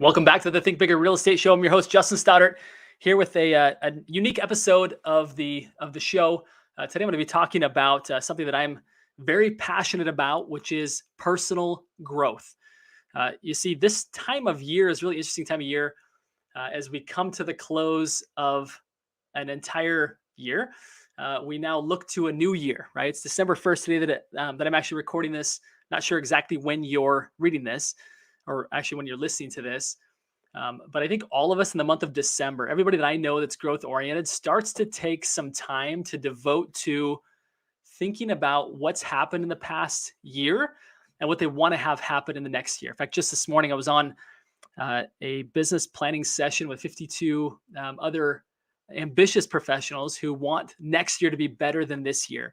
Welcome back to the Think Bigger Real Estate Show. I'm your host, Justin Stoddart, here with a unique episode of the show. Today, I'm going to be talking about something that I'm very passionate about, which is personal growth. You see, this time of year is a really interesting time of year as we come to the close of an entire year. We now look to a new year, right? It's December 1st today that I'm actually recording this. Not sure exactly when you're reading this, or actually when you're listening to this. But I think all of us in the month of December, everybody that I know that's growth oriented starts to take some time to devote to thinking about what's happened in the past year and what they want to have happen in the next year. In fact, just this morning, I was on a business planning session with 52 other ambitious professionals who want next year to be better than this year.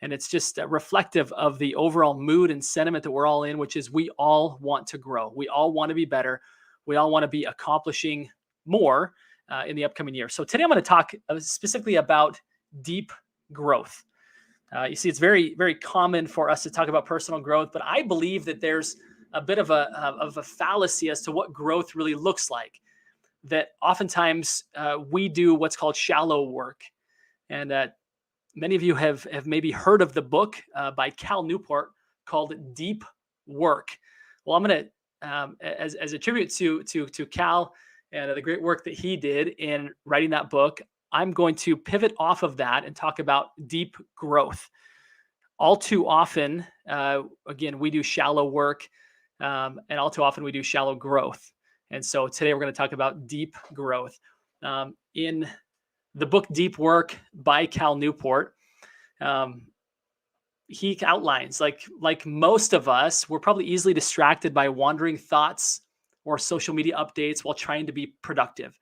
And it's just reflective of the overall mood and sentiment that we're all in, which is we all want to grow. We all want to be better. We all want to be accomplishing more in the upcoming year. So today I'm going to talk specifically about deep growth. You see, it's very, very common for us to talk about personal growth, but I believe that there's a bit of a fallacy as to what growth really looks like. That oftentimes we do what's called shallow work. And many of you have maybe heard of the book by Cal Newport called Deep Work. Well, I'm going to, as a tribute to Cal and the great work that he did in writing that book, I'm going to pivot off of that and talk about deep growth. All too often, again, we do shallow work, and all too often we do shallow growth. And so today we're going to talk about deep growth. In the book Deep Work by Cal Newport, he outlines, like most of us, we're probably easily distracted by wandering thoughts or social media updates while trying to be productive.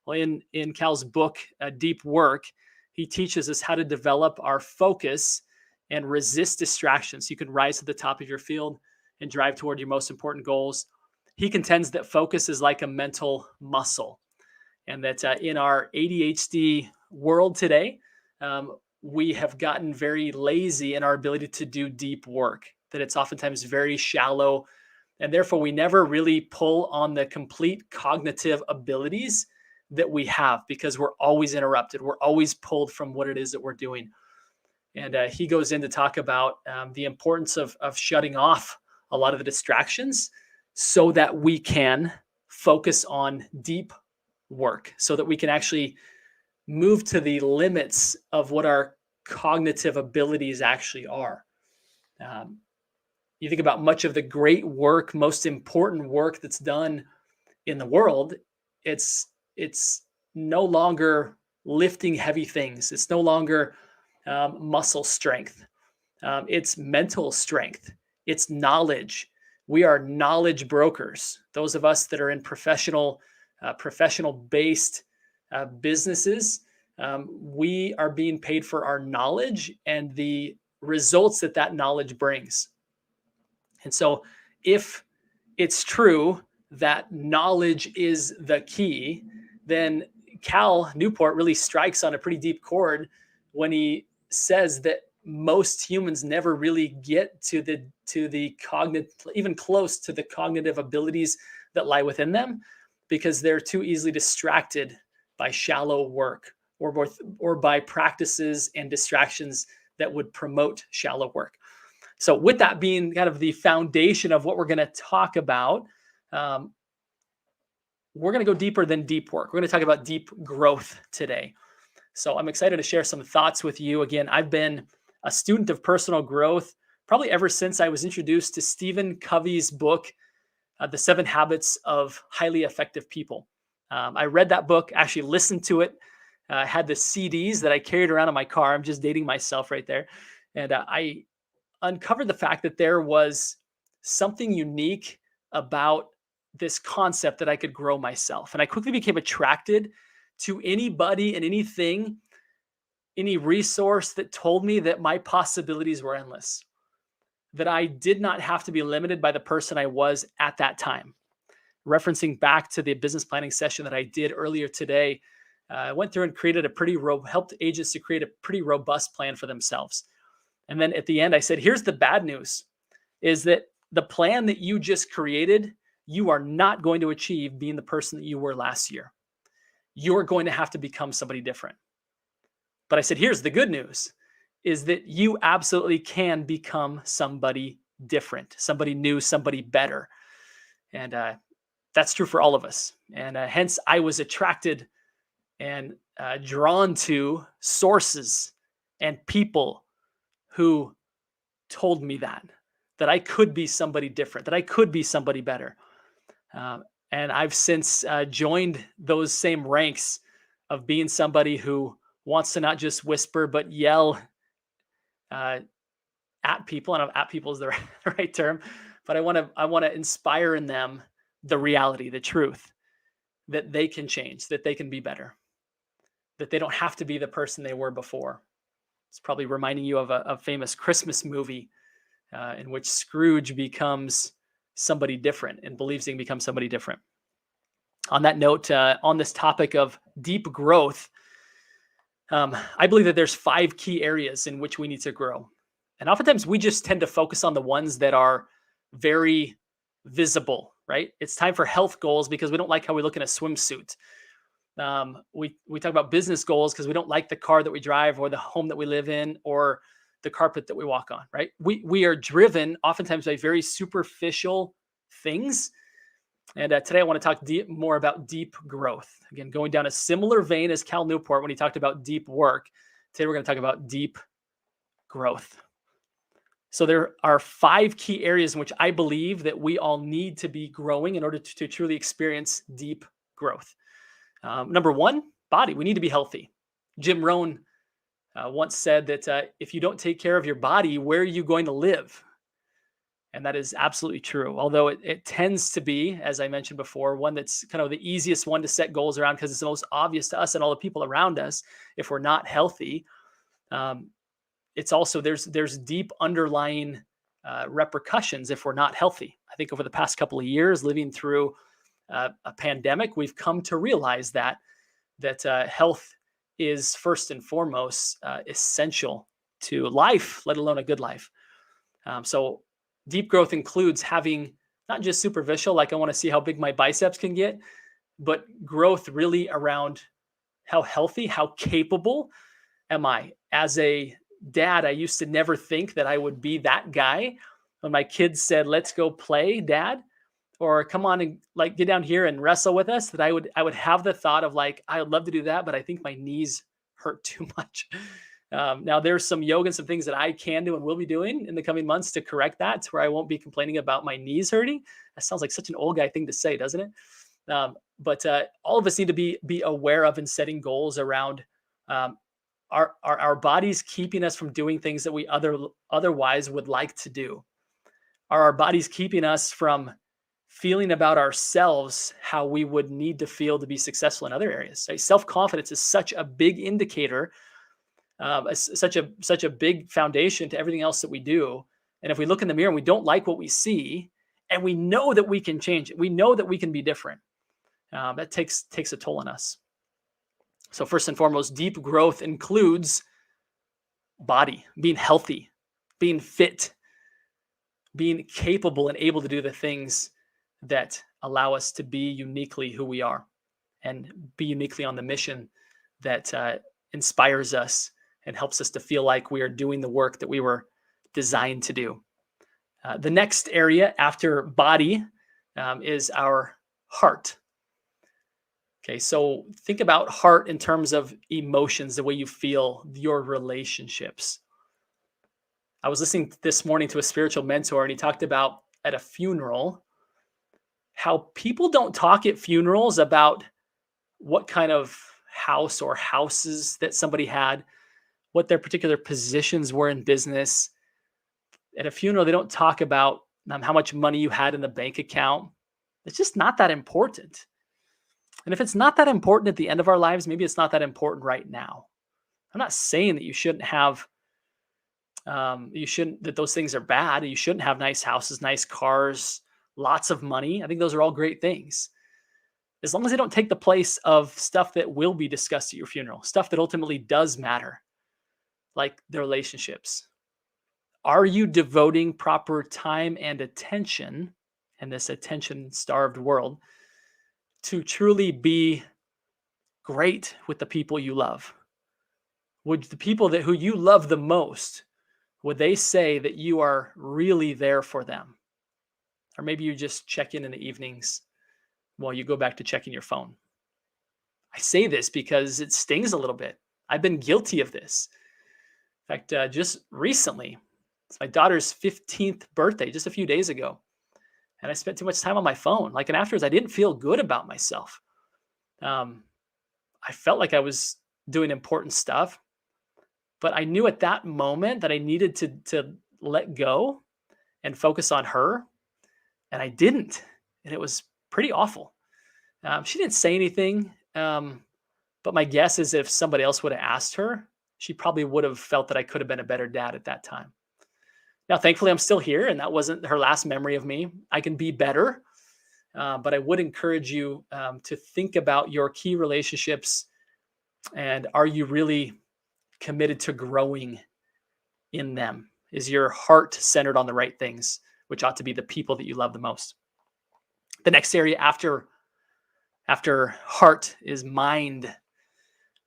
Well, in Cal's book, Deep Work, he teaches us how to develop our focus and resist distractions. You can rise to the top of your field and drive toward your most important goals. He contends that focus is like a mental muscle, and that in our ADHD world today, we have gotten very lazy in our ability to do deep work, that it's oftentimes very shallow, and therefore we never really pull on the complete cognitive abilities that we have because we're always interrupted. We're always pulled from what it is that we're doing. And he goes in to talk about the importance of shutting off a lot of the distractions so that we can focus on deep work, so that we can actually move to the limits of what our cognitive abilities actually are. You think about much of the great work, most important work that's done in the world, it's no longer lifting heavy things. It's no longer muscle strength. It's mental strength. It's knowledge. We are knowledge brokers. Those of us that are in professional-based businesses, we are being paid for our knowledge and the results that knowledge brings. And so if it's true that knowledge is the key, then Cal Newport really strikes on a pretty deep chord when he says that most humans never really get to the cognitive, even close to the cognitive abilities that lie within them, because they're too easily distracted by shallow work or by practices and distractions that would promote shallow work. So with that being kind of the foundation of what we're going to talk about, we're going to go deeper than deep work. We're going to talk about deep growth today. So I'm excited to share some thoughts with you. Again, I've been a student of personal growth probably ever since I was introduced to Stephen Covey's book, The 7 Habits of Highly Effective People. I read that book, actually listened to it, had the CDs that I carried around in my car. I'm just dating myself right there. And I uncovered the fact that there was something unique about this concept that I could grow myself. And I quickly became attracted to anybody and anything, any resource that told me that my possibilities were endless, that I did not have to be limited by the person I was at that time. Referencing back to the business planning session that I did earlier today, I went through and created helped agents to create a pretty robust plan for themselves. And then at the end, I said, here's the bad news, is that the plan that you just created you are not going to achieve being the person that you were last year. You're going to have to become somebody different. But I said, here's the good news is that you absolutely can become somebody different, somebody new, somebody better. And that's true for all of us. And hence, I was attracted and drawn to sources and people who told me that I could be somebody different, that I could be somebody better. And I've since joined those same ranks of being somebody who wants to not just whisper, but yell uh, at people. I don't know if at people is the right term, but I want to inspire in them the reality, the truth that they can change, that they can be better, that they don't have to be the person they were before. It's probably reminding you of a famous Christmas movie in which Scrooge becomes somebody different and believes he can become somebody different. On that note, on this topic of deep growth, I believe that there's 5 key areas in which we need to grow. And oftentimes we just tend to focus on the ones that are very visible, right? It's time for health goals because we don't like how we look in a swimsuit. We talk about business goals because we don't like the car that we drive or the home that we live in or the carpet that we walk on, right? We are driven oftentimes by very superficial things. And today I want to talk more about deep growth. Again, going down a similar vein as Cal Newport when he talked about deep work. Today we're going to talk about deep growth. So there are 5 key areas in which I believe that we all need to be growing in order to truly experience deep growth. Number 1, body. We need to be healthy. Jim Rohn once said that if you don't take care of your body, where are you going to live? And that is absolutely true. Although it tends to be, as I mentioned before, one that's kind of the easiest one to set goals around because it's the most obvious to us and all the people around us if we're not healthy. It's also, there's deep underlying repercussions if we're not healthy. I think over the past couple of years, living through a pandemic, we've come to realize that health is first and foremost essential to life, let alone a good life. So deep growth includes having not just superficial, like I want to see how big my biceps can get, but growth really around how healthy, how capable am I? As a dad, I used to never think that I would be that guy. When my kids said, "Let's go play, Dad," or "Come on and like get down here and wrestle with us," that I would have the thought of like, I would love to do that, but I think my knees hurt too much. Now there's some yoga and some things that I can do and will be doing in the coming months to correct that, to where I won't be complaining about my knees hurting. That sounds like such an old guy thing to say, doesn't it? But all of us need to be aware of and setting goals around our bodies keeping us from doing things that we otherwise would like to do. Are our bodies keeping us from feeling about ourselves how we would need to feel to be successful in other areas? Right? Self-confidence is such a big indicator, such a big foundation to everything else that we do. And if we look in the mirror and we don't like what we see, and we know that we can change it, we know that we can be different, that takes a toll on us. So first and foremost, deep growth includes body, being healthy, being fit, being capable and able to do the things that allow us to be uniquely who we are and be uniquely on the mission that inspires us and helps us to feel like we are doing the work that we were designed to do. The next area after body is our heart. Okay, so think about heart in terms of emotions, the way you feel, your relationships. I was listening this morning to a spiritual mentor, and he talked about at a funeral how people don't talk at funerals about what kind of house or houses that somebody had, what their particular positions were in business. At a funeral, they don't talk about how much money you had in the bank account. It's just not that important. And if it's not that important at the end of our lives, maybe it's not that important right now. I'm not saying that you shouldn't have, that those things are bad. You shouldn't have nice houses, nice cars, lots of money. I think those are all great things. As long as they don't take the place of stuff that will be discussed at your funeral, stuff that ultimately does matter, like the relationships. Are you devoting proper time and attention in this attention-starved world to truly be great with the people you love? Would the people who you love the most, would they say that you are really there for them? Or maybe you just check in the evenings while you go back to checking your phone. I say this because it stings a little bit. I've been guilty of this. In fact, just recently, it's my daughter's 15th birthday, just a few days ago. And I spent too much time on my phone. And afterwards, I didn't feel good about myself. I felt like I was doing important stuff, but I knew at that moment that I needed to let go and focus on her. And I didn't. And it was pretty awful. She didn't say anything. But my guess is if somebody else would have asked her, she probably would have felt that I could have been a better dad at that time. Now, thankfully, I'm still here, and that wasn't her last memory of me. I can be better, but I would encourage you to think about your key relationships, and are you really committed to growing in them? Is your heart centered on the right things, which ought to be the people that you love the most? The next area after heart is mind.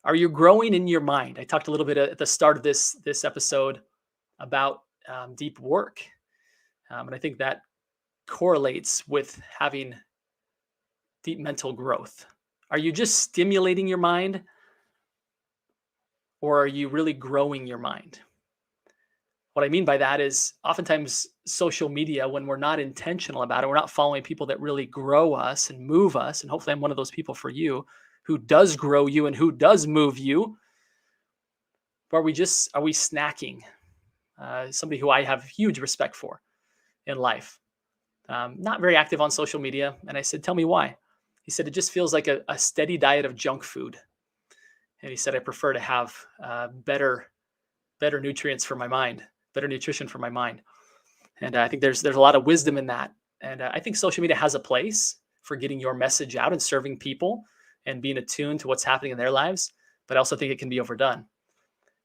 Are you growing in your mind? I talked a little bit at the start of this episode about deep work. And I think that correlates with having deep mental growth. Are you just stimulating your mind, or are you really growing your mind? What I mean by that is oftentimes social media, when we're not intentional about it, we're not following people that really grow us and move us. And hopefully I'm one of those people for you who does grow you and who does move you. But are we snacking? Somebody who I have huge respect for in life. Not very active on social media. And I said, tell me why. He said, it just feels like a steady diet of junk food. And he said, I prefer to have better nutrients for my mind, better nutrition for my mind. And I think there's a lot of wisdom in that. And I think social media has a place for getting your message out and serving people and being attuned to what's happening in their lives. But I also think it can be overdone.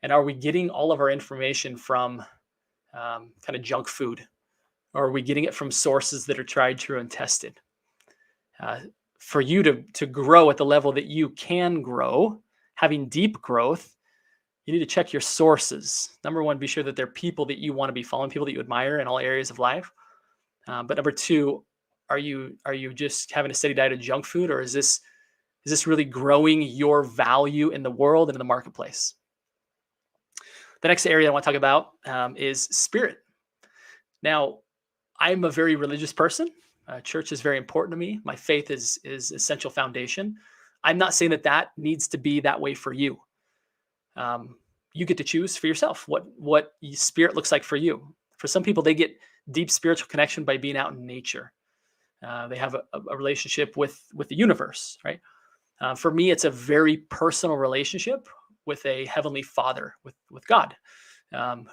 And are we getting all of our information from kind of junk food? Or are we getting it from sources that are tried, true, and tested? For you to grow at the level that you can grow, having deep growth, you need to check your sources. Number one, be sure that they're people that you want to be following, people that you admire in all areas of life. But number two, are you just having a steady diet of junk food, or is this really growing your value in the world and in the marketplace? The next area I want to talk about is spirit. Now, I'm a very religious person. Church is very important to me. My faith is essential foundation. I'm not saying that needs to be that way for you. You get to choose for yourself what spirit looks like for you. For some people, they get deep spiritual connection by being out in nature. They have a relationship with the universe, right? For me, it's a very personal relationship with a heavenly Father, with God,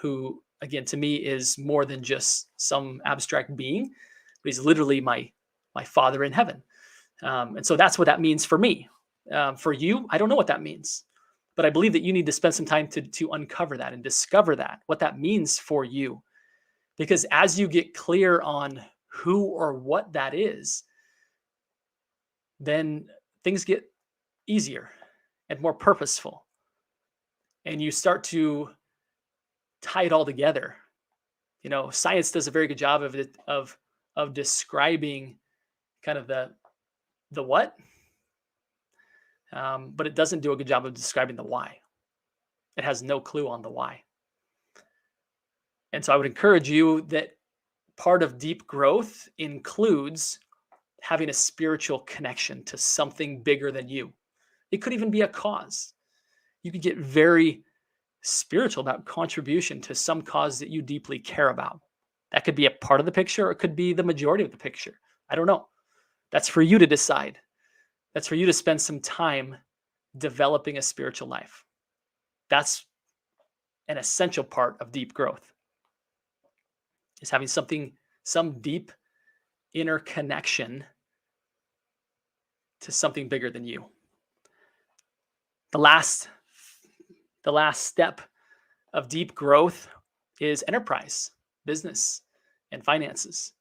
who, again, to me is more than just some abstract being, but he's literally my Father in heaven. And so that's what that means for me. For you, I don't know what that means, but I believe that you need to spend some time to uncover that and discover what that means for you. Because as you get clear on who or what that is, then things get easier and more purposeful. And you start to tie it all together. You know, science does a very good job of describing kind of the what, but it doesn't do a good job of describing the why. It has no clue on the why. And so I would encourage you that part of deep growth includes having a spiritual connection to something bigger than you. It could even be a cause. You could get very spiritual about contribution to some cause that you deeply care about. That could be a part of the picture, or it could be the majority of the picture. I don't know. That's for you to decide. That's for you to spend some time developing a spiritual life. That's an essential part of deep growth, is having some deep inner connection to something bigger than you. The last step of deep growth is enterprise, business, and finances.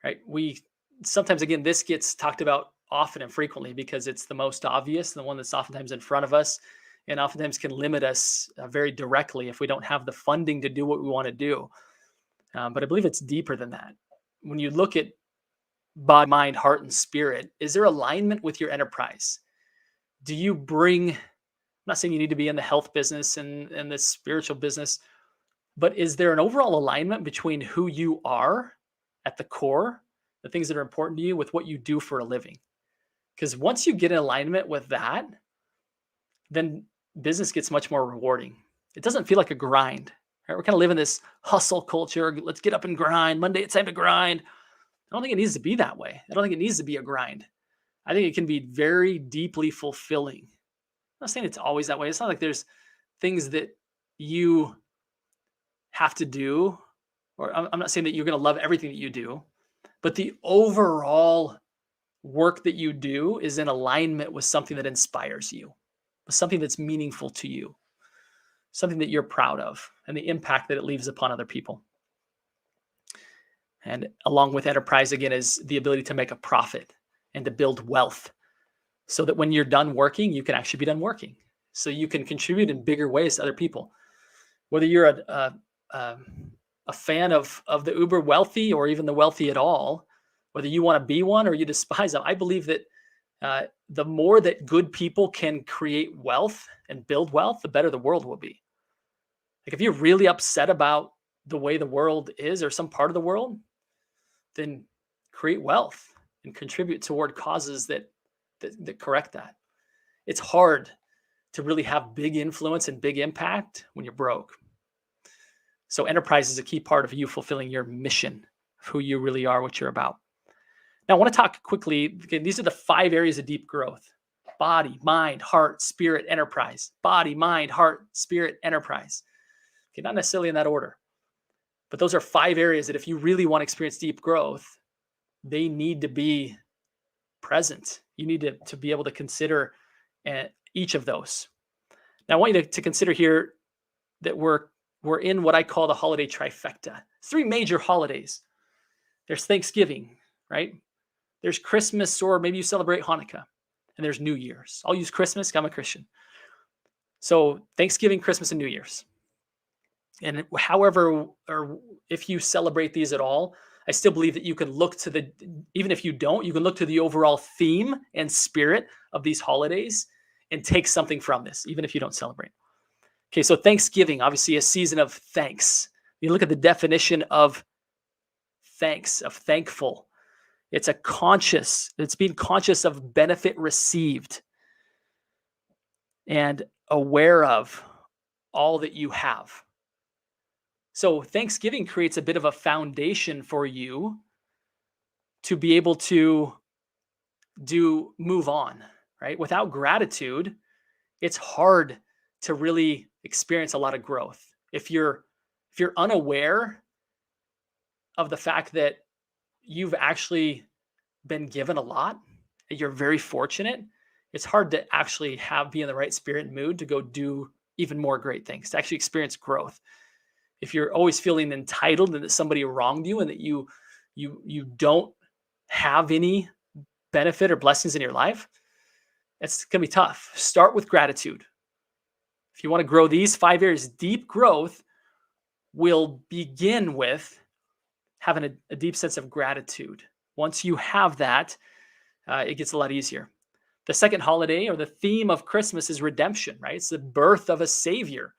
right? We sometimes, again, this gets talked about often and frequently because it's the most obvious, the one that's oftentimes in front of us, and oftentimes can limit us very directly if we don't have the funding to do what we want to do. But I believe it's deeper than that. When you look at body, mind, heart, and spirit, is there alignment with your enterprise? Do you bring, I'm not saying you need to be in the health business and the spiritual business, but is there an overall alignment between who you are at the core, the things that are important to you, with what you do for a living? Because once you get in alignment with that, then business gets much more rewarding. It doesn't feel like a grind, right? We're kind of living this hustle culture. Let's get up and grind. Monday, it's time to grind. I don't think it needs to be that way. I don't think it needs to be a grind. I think it can be very deeply fulfilling. I'm not saying it's always that way. It's not like there's things that you have to do, or I'm not saying that you're going to love everything that you do, but the overall work that you do is in alignment with something that inspires you, with something that's meaningful to you, something that you're proud of, and the impact that it leaves upon other people. And along with enterprise, again, is the ability to make a profit and to build wealth so that when you're done working, you can actually be done working. So you can contribute in bigger ways to other people. Whether you're a fan of the uber wealthy or even the wealthy at all, whether you want to be one or you despise them, I believe that the more that good people can create wealth and build wealth, the better the world will be. Like if you're really upset about the way the world is or some part of the world, then create wealth and contribute toward causes that correct that. It's hard to really have big influence and big impact when you're broke. So enterprise is a key part of you fulfilling your mission of who you really are, what you're about. Now I want to talk quickly. Again, these are the 5 areas of deep growth: body, mind, heart, spirit, enterprise. Body, mind, heart, spirit, enterprise. Okay, not necessarily in that order, but those are 5 areas that if you really want to experience deep growth, they need to be present. You need to be able to consider each of those. Now I want you to consider here that we're in what I call the holiday trifecta. 3 major holidays. There's Thanksgiving, right? There's Christmas, or maybe you celebrate Hanukkah, and there's New Year's. I'll use Christmas, 'cause I'm a Christian. So Thanksgiving, Christmas, and New Year's. And however, or if you celebrate these at all, I still believe that you can look to even if you don't, you can look to the overall theme and spirit of these holidays and take something from this, even if you don't celebrate. Okay, so Thanksgiving, obviously a season of thanks. You look at the definition of thanks, of thankful. It's being conscious of benefit received and aware of all that you have. So Thanksgiving creates a bit of a foundation for you to be able to move on, right? Without gratitude, it's hard to really experience a lot of growth. If you're unaware of the fact that you've actually been given a lot, that you're very fortunate, it's hard to actually be in the right spirit and mood to go do even more great things, to actually experience growth. If you're always feeling entitled and that somebody wronged you and that you don't have any benefit or blessings in your life, it's going to be tough. Start with gratitude. If you want to grow these 5 areas, deep growth will begin with having a deep sense of gratitude. Once you have that, it gets a lot easier. The second holiday, or the theme of Christmas, is redemption, right? It's the birth of a savior.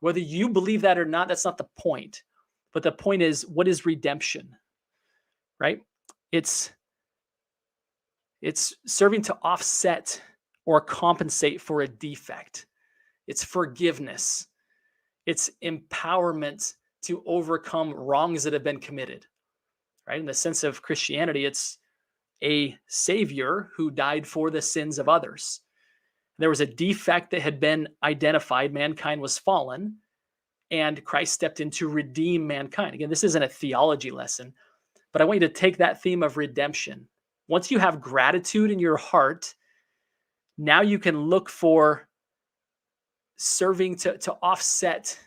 Whether you believe that or not, that's not the point. But the point is, what is redemption, right? It's serving to offset or compensate for a defect. It's forgiveness. It's empowerment to overcome wrongs that have been committed, right? In the sense of Christianity, it's a savior who died for the sins of others. There was a defect that had been identified. Mankind was fallen, and Christ stepped in to redeem mankind. Again, this isn't a theology lesson, but I want you to take that theme of redemption. Once you have gratitude in your heart, now you can look for serving to offset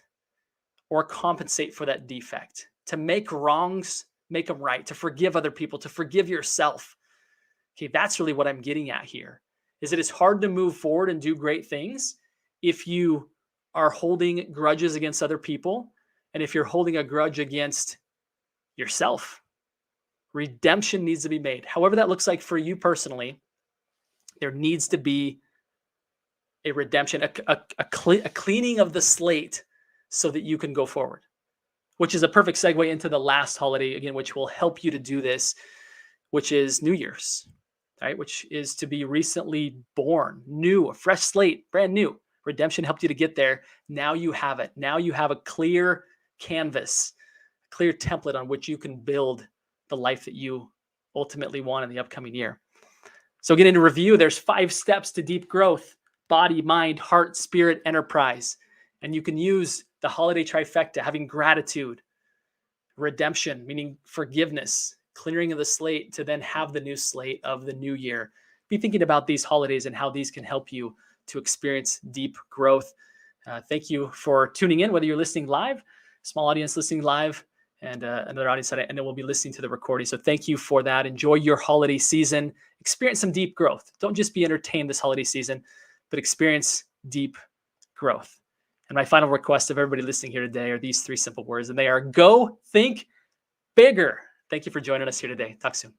or compensate for that defect, to make wrongs make them right, to forgive other people, to forgive yourself. Okay, that's really what I'm getting at here. Is it is hard to move forward and do great things if you are holding grudges against other people and if you're holding a grudge against yourself. Redemption needs to be made. However that looks like for you personally, there needs to be a redemption, a cleaning of the slate so that you can go forward, which is a perfect segue into the last holiday, again, which will help you to do this, which is New Year's, right? Which is to be recently born, new, a fresh slate, brand new. Redemption helped you to get there. Now you have it. Now you have a clear canvas, a clear template on which you can build the life that you ultimately want in the upcoming year. So again, in review, there's 5 steps to deep growth: body, mind, heart, spirit, enterprise. And you can use the holiday trifecta, having gratitude, redemption, meaning forgiveness, clearing of the slate, to then have the new slate of the new year. Be thinking about these holidays and how these can help you to experience deep growth. Thank you for tuning in, whether you're listening live, small audience listening live, and another audience that and then we'll be listening to the recording. So thank you for that. Enjoy your holiday season. Experience some deep growth. Don't just be entertained this holiday season, but experience deep growth. And my final request of everybody listening here today are these 3 simple words, and they are: go think bigger. Thank you for joining us here today. Talk soon.